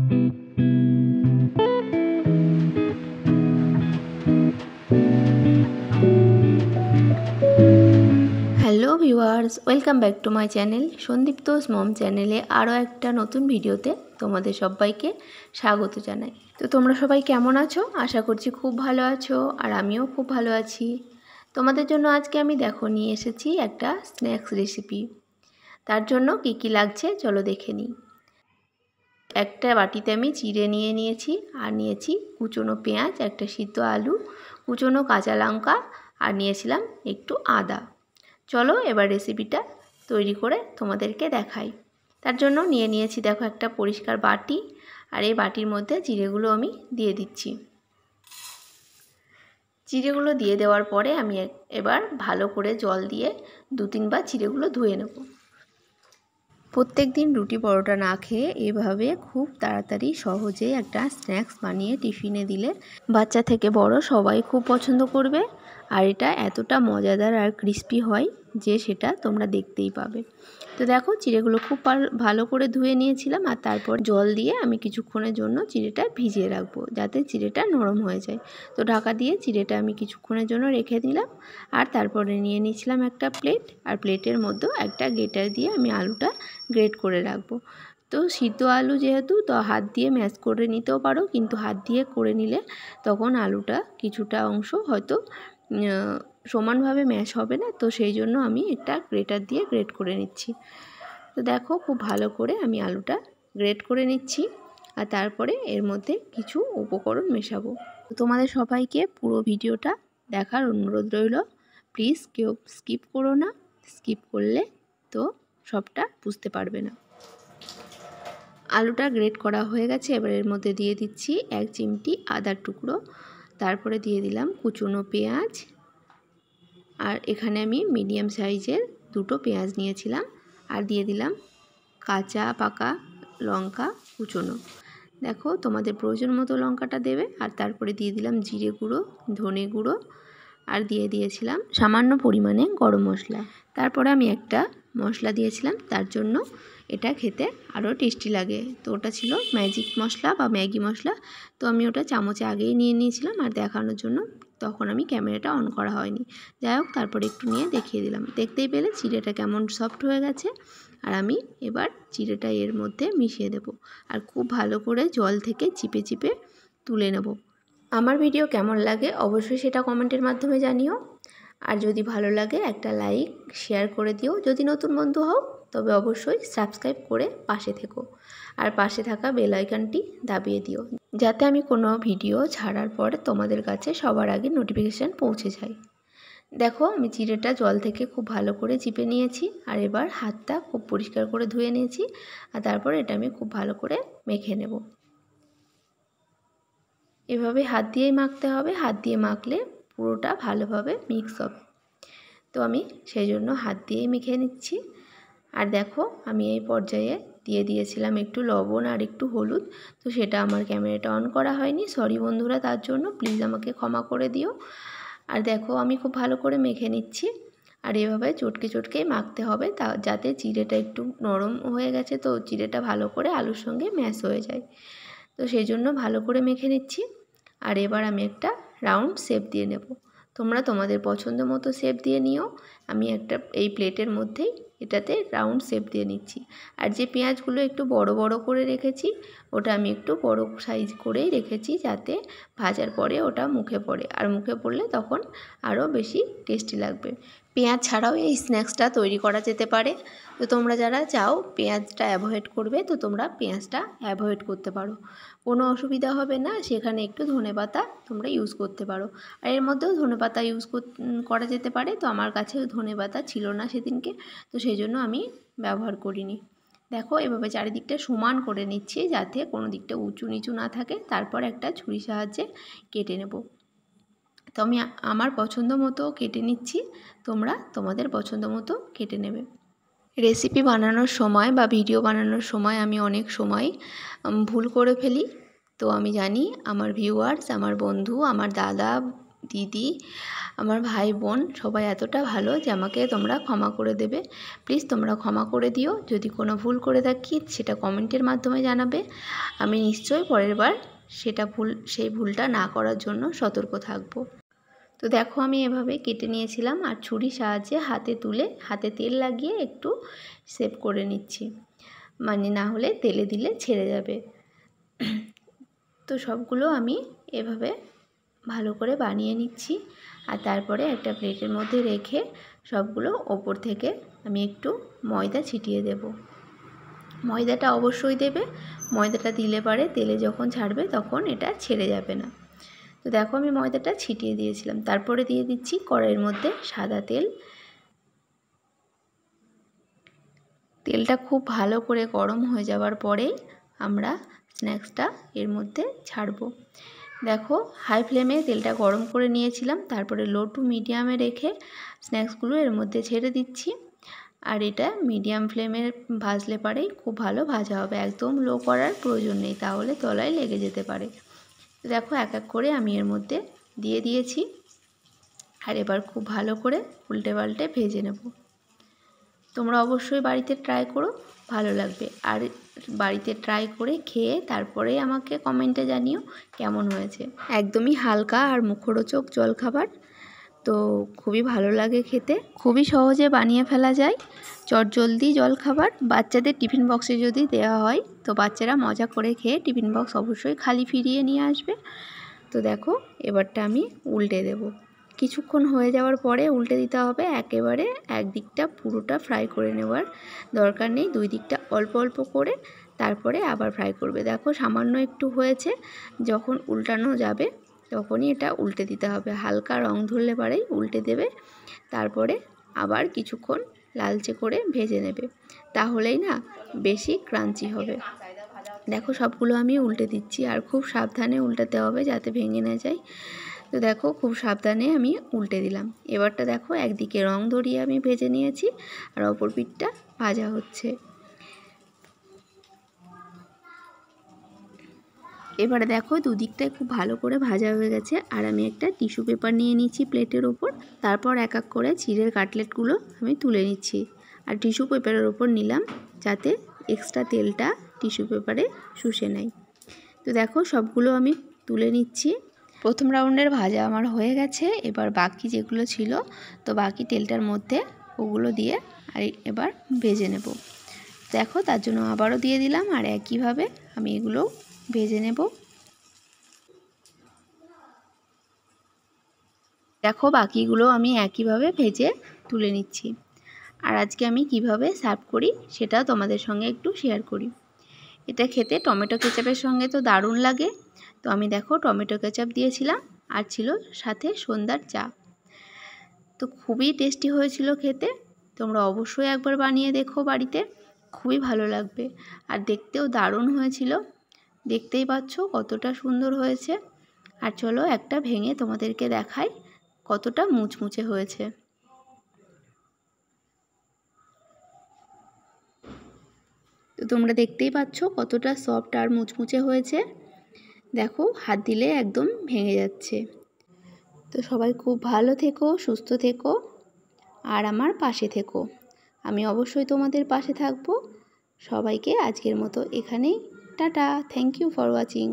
Hello viewers, welcome back to my channel Sandiptosh মম চ্যানেলে আরও একটা নতুন ভিডিওতে তোমাদের সবাইকে স্বাগত জানাই। তো তোমরা সবাই কেমন আছো? আশা করছি খুব ভালো আছো, আর আমিও খুব ভালো আছি। তোমাদের জন্য আজকে আমি নিয়ে এসেছি একটা স্ন্যাক্স রেসিপি। তার জন্য কি কি লাগছে চলো দেখে নিই। একটা বাটিতে আমি চিড়ে নিয়ে নিয়েছি, আর নিয়েছি কুচনো পেঁয়াজ, একটা সিদ্ধ আলু, কুচনো কাঁচা লঙ্কা, আর নিয়েছিলাম একটু আদা। চলো এবার রেসিপিটা তৈরি করে তোমাদেরকে দেখাই। তার জন্য নিয়ে নিয়েছি দেখো একটা পরিষ্কার বাটি, আর এই বাটির মধ্যে চিড়েগুলো আমি দিয়ে দিচ্ছি। চিড়েগুলো দিয়ে দেওয়ার পরে আমি এবার ভালো করে জল দিয়ে 2-3 বার চিড়েগুলো ধুয়ে নেব। প্রত্যেক দিন রুটি পরোটা না খেয়ে এভাবে খুব তাড়াতাড়ি সহজে একটা স্ন্যাক্স বানিয়ে টিফিনে দিলে বাচ্চা থেকে বড় সবাই খুব পছন্দ করবে। আর এটা এতটা মজাদার আর ক্রিস্পি হয় যে সেটা তোমরা দেখতেই পাবে। তো দেখো চিড়েগুলো খুব ভালো করে ধুয়ে নিয়েছিলাম, আর তারপর জল দিয়ে আমি কিছুক্ষণের জন্য চিড়েটা ভিজিয়ে রাখবো যাতে চিড়েটা নরম হয়ে যায়। তো ঢাকা দিয়ে চিড়েটা আমি কিছুক্ষণের জন্য রেখে দিলাম, আর তারপরে নিয়ে নিয়েছিলাম একটা প্লেট, আর প্লেটের মধ্যেও একটা গ্রেটার দিয়ে আমি আলুটা গ্রেট করে রাখবো। তো সিদ্ধ আলু যেহেতু, তো হাত দিয়ে ম্যাশ করে নিতেও পারো, কিন্তু হাত দিয়ে করে নিলে তখন আলুটা কিছুটা অংশ হয়তো সমানভাবে ম্যাশ হবে না, তো সেই জন্য আমি একটা গ্রেটার দিয়ে গ্রেট করে নিচ্ছি। তো দেখো খুব ভালো করে আমি আলুটা গ্রেট করে নিচ্ছি, আর তারপরে এর মধ্যে কিছু উপকরণ মেশাবো। তোমাদের সবাইকে পুরো ভিডিওটা দেখার অনুরোধ রইল। প্লিজ কেউ স্কিপ করো না, স্কিপ করলে তো সবটা বুঝতে পারবে না। আলুটা গ্রেট করা হয়ে গেছে, এবার এর মধ্যে দিয়ে দিচ্ছি 1 চিমটি আদার টুকরো, তারপরে দিয়ে দিলাম কুচনো পেঁয়াজ, আর এখানে আমি মিডিয়াম সাইজের 2টো পেঁয়াজ নিয়েছিলাম, আর দিয়ে দিলাম কাঁচা পাকা লঙ্কা কুচনো। দেখো তোমাদের প্রয়োজন মতো লঙ্কাটা দেবে, আর তারপরে দিয়ে দিলাম জিরে গুঁড়ো, ধনে গুঁড়ো, আর দিয়ে দিয়েছিলাম সামান্য পরিমাণে গরম মশলা। তারপরে আমি একটা মশলা দিয়েছিলাম, তার জন্য এটা খেতে আরও টেস্টি লাগে। তো ওটা ছিল ম্যাজিক মশলা বা ম্যাগি মশলা। তো আমি ওটা চামচে আগেই নিয়ে নিয়েছিলাম, আর দেখানোর জন্য তখন আমি ক্যামেরাটা অন করা হয়নি। যাই হোক, তারপরে একটু নিয়ে দেখিয়ে দিলাম। দেখতেই পেলে চিড়েটা কেমন সফট হয়ে গেছে। আর আমি এবার চিড়েটা এর মধ্যে মিশিয়ে দেব, আর খুব ভালো করে জল থেকে চিপে চিপে তুলে নেব। আমার ভিডিও কেমন লাগে অবশ্যই সেটা কমেন্টের মাধ্যমে জানিও, আর যদি ভালো লাগে একটা লাইক শেয়ার করে দিও। যদি নতুন বন্ধু হও তবে অবশ্যই সাবস্ক্রাইব করে পাশে থেকো, আর পাশে থাকা বেল আইকনটি দাবিয়ে দিও, যাতে আমি কোনো ভিডিও ছাড়ার পর তোমাদের কাছে সবার আগে নোটিফিকেশান পৌঁছে যায়। দেখো আমি চিড়েটা জল থেকে খুব ভালো করে চিপে নিয়েছি, আর এবার হাতটা খুব পরিষ্কার করে ধুয়ে নিয়েছি, আর তারপর এটা আমি খুব ভালো করে মেখে নেব। এভাবে হাত দিয়েই মাখতে হবে, হাত দিয়ে মাখলে পুরোটা ভালোভাবে মিক্স হবে। তো আমি সেই জন্য হাত দিয়েই মেখে নিচ্ছি। আর দেখো আমি এই পর্যায়ে দিয়ে দিয়েছিলাম একটু লবণ আর একটু হলুদ, তো সেটা আমার ক্যামেরাটা অন করা হয়নি, সরি বন্ধুরা, তার জন্য প্লিজ আমাকে ক্ষমা করে দিও। আর দেখো আমি খুব ভালো করে মেখে নিচ্ছি, আর এভাবে চটকে চটকে মাখতে হবে, তা যাতে চিড়েটা একটু নরম হয়ে গেছে, তো চিড়েটা ভালো করে আলুর সঙ্গে ম্যাশ হয়ে যায়। তো সেই জন্য ভালো করে মেখে নিচ্ছি। আর এবার আমি একটা রাউন্ড শেপ দিয়ে নেব। তোমরা তোমাদের পছন্দ মতো শেপ দিয়ে নিও। আমি একটা এই প্লেটের মধ্যেই এটাতে রাউন্ড শেপ দিয়ে নিচ্ছি। আর যে পেঁয়াজগুলো একটু বড় বড় করে রেখেছি, ওটা আমি একটু বড় সাইজ করেই রেখেছি, যাতে ভাজার পরে ওটা মুখে পড়ে, আর মুখে পড়লে তখন আরও বেশি টেস্টি লাগবে। পেঁয়াজ ছাড়াও এই স্ন্যাক্সটা তৈরি করা যেতে পারে। তো তোমরা যারা চাও পেঁয়াজটা অ্যাভয়েড করবে, তো তোমরা পেঁয়াজটা অ্যাভয়েড করতে পারো, কোনো অসুবিধা হবে না। সেখানে একটু ধনেপাতা তোমরা ইউজ করতে পারো, আর এর মধ্যেও ধনেপাতা ইউজ করা যেতে পারে। তো আমার কাছে ধনেপাতা ছিল না সেদিনকে, তো সেই জন্য আমি ব্যবহার করিনি। দেখো এভাবে চারিদিকটা সমান করে নিচ্ছি, যাতে কোনো দিকটা উঁচু নিচু না থাকে। তারপর একটা ছুরির সাহায্যে কেটে নেব। তো আমি আমার পছন্দ মতো কেটে নিচ্ছি, তোমরা তোমাদের পছন্দ মতো কেটে নেবে। রেসিপি বানানোর সময় বা ভিডিও বানানোর সময় আমি অনেক সময় ভুল করে ফেলি। তো আমি জানি আমার ভিউয়ার্স, আমার বন্ধু, আমার দাদা, দিদি, আমার ভাই বোন সবাই এতটা ভালো যে আমাকে তোমরা ক্ষমা করে দেবে। প্লিজ তোমরা ক্ষমা করে দিও। যদি কোনো ভুল করে থাকি সেটা কমেন্টের মাধ্যমে জানাবে। আমি নিশ্চয়ই পরের বার সেই ভুলটা না করার জন্য সতর্ক থাকব। তো দেখো আমি এভাবে কেটে নিয়েছিলাম আর ছুরির সাহায্যে হাতে তুলে হাতে তেল লাগিয়ে একটু সেভ করে নিচ্ছি, মানে না হলে তেলে দিলে ছেড়ে যাবে। তো সবগুলো আমি এভাবে ভালো করে বানিয়ে নিচ্ছি আর তারপরে একটা প্লেটের মধ্যে রেখে সবগুলো ওপর থেকে আমি একটু ময়দা ছিটিয়ে দেব। ময়দাটা অবশ্যই দেবে, ময়দাটা দিলে পারে তেলে যখন ছাড়বে তখন এটা ছেড়ে যাবে না। তো দেখো আমি ময়দাটা ছিটিয়ে দিয়েছিলাম। তারপরে দিয়ে দিচ্ছি কড়াইয়ের মধ্যে সাদা তেল। তেলটা খুব ভালো করে গরম হয়ে যাওয়ার পরেই আমরা স্ন্যাক্সটা এর মধ্যে ছাড়বো। দেখো হাই ফ্লেমে তেলটা গরম করে নিয়েছিলাম, তারপরে লো টু মিডিয়ামে রেখে স্ন্যাক্সগুলো এর মধ্যে ছেড়ে দিচ্ছি। আর এটা মিডিয়াম ফ্লেমে ভাজলে পারেই খুব ভালো ভাজা হবে, একদম লো করার প্রয়োজন নেই, তাহলে তলায় লেগে যেতে পারে। দেখো এক এক করে আমি এর মধ্যে দিয়ে দিয়েছি আর এবার খুব ভালো করে উল্টে পাল্টে ভেজে নেব। তোমরা অবশ্যই বাড়িতে ট্রাই করো, ভালো লাগবে। আর বাড়িতে ট্রাই করে খেয়ে তারপরে আমাকে কমেন্টে জানিও কেমন হয়েছে। একদমই হালকা আর মুখরোচক জলখাবার, তো খুবই ভালো লাগে খেতে, খুবই সহজে বানিয়ে ফেলা যায় চটজলদি জলখাবার। বাচ্চাদের টিফিন বক্সে যদি দেওয়া হয় তো বাচ্চারা মজা করে খেয়ে টিফিন বক্স অবশ্যই খালি ফিরিয়ে নিয়ে আসবে। তো দেখো এবারটা আমি উল্টে দেব। কিছুক্ষণ হয়ে যাওয়ার পরে উল্টে দিতে হবে, একেবারে একদিকটা পুরোটা ফ্রাই করে নেওয়ার দরকার নেই, দুই দিকটা অল্প অল্প করে তারপরে আবার ফ্রাই করবে। দেখো সামান্য একটু হয়েছে, যখন উল্টানো যাবে তখনই এটা উল্টে দিতে হবে, হালকা রং ধরলে পারেই উল্টে দেবে, তারপরে আবার কিছুক্ষণ লালচে করে ভেজে নেবে, তাহলেই না বেশি ক্রাঞ্চি হবে। দেখো সবগুলো আমি উল্টে দিচ্ছি আর খুব সাবধানে উল্টাতে হবে যাতে ভেঙে না যায়। তো দেখো খুব সাবধানে আমি উল্টে দিলাম। এবারটা দেখো একদিকে রং ধরিয়ে আমি ভেজে নিয়েছি আর অপর পিঠটা ভাজা হচ্ছে। এবারে দেখো দুদিকটাই খুব ভালো করে ভাজা হয়ে গেছে আর আমি একটা টিস্যু পেপার নিয়ে নিচ্ছি প্লেটের ওপর, তারপর এক এক করে চিড়ের কাটলেটগুলো আমি তুলে নিচ্ছি আর টিস্যু পেপারের ওপর নিলাম যাতে এক্সট্রা তেলটা টিস্যু পেপারে শুষে নেয়। তো দেখো সবগুলো আমি তুলে নিচ্ছি। প্রথম রাউন্ডের ভাজা আমার হয়ে গেছে, এবার বাকি যেগুলো ছিল তো বাকি তেলটার মধ্যে ওগুলো দিয়ে আর এবার ভেজে নেব। দেখো তার জন্য আবারও দিয়ে দিলাম আর একইভাবে আমি এগুলো ভেজে নেব। দেখো বাকিগুলো আমি একইভাবে ভেজে তুলে নিচ্ছি। আর আজকে আমি কিভাবে সার্ভ করি সেটাও তোমাদের সঙ্গে একটু শেয়ার করি। এটা খেতে টমেটো কেচাপের সঙ্গে তো দারুণ লাগে, তো আমি দেখো টমেটো কেচাপ দিয়েছিলাম আর ছিল সাথে সন্ধ্যার চা। তো খুবই টেস্টি হয়েছিল খেতে, তোমরা অবশ্যই একবার বানিয়ে দেখো বাড়িতে, খুবই ভালো লাগবে। আর দেখতেও দারুণ হয়েছিল, দেখতেই পাচ্ছ কতটা সুন্দর হয়েছে। আর চলো একটা ভেঙে তোমাদেরকে দেখাই কতটা মুচমুচে হয়েছে। তো তোমরা দেখতেই পাচ্ছ কতটা সফট আর মুচমুচে হয়েছে, দেখো হাত দিলে একদম ভেঙে যাচ্ছে। তো সবাই খুব ভালো থেকো, সুস্থ থেকো আর আমার পাশে থেকো, আমি অবশ্যই তোমাদের পাশে থাকবো। সবাইকে আজকের মতো এখানেই tata, thank you for watching.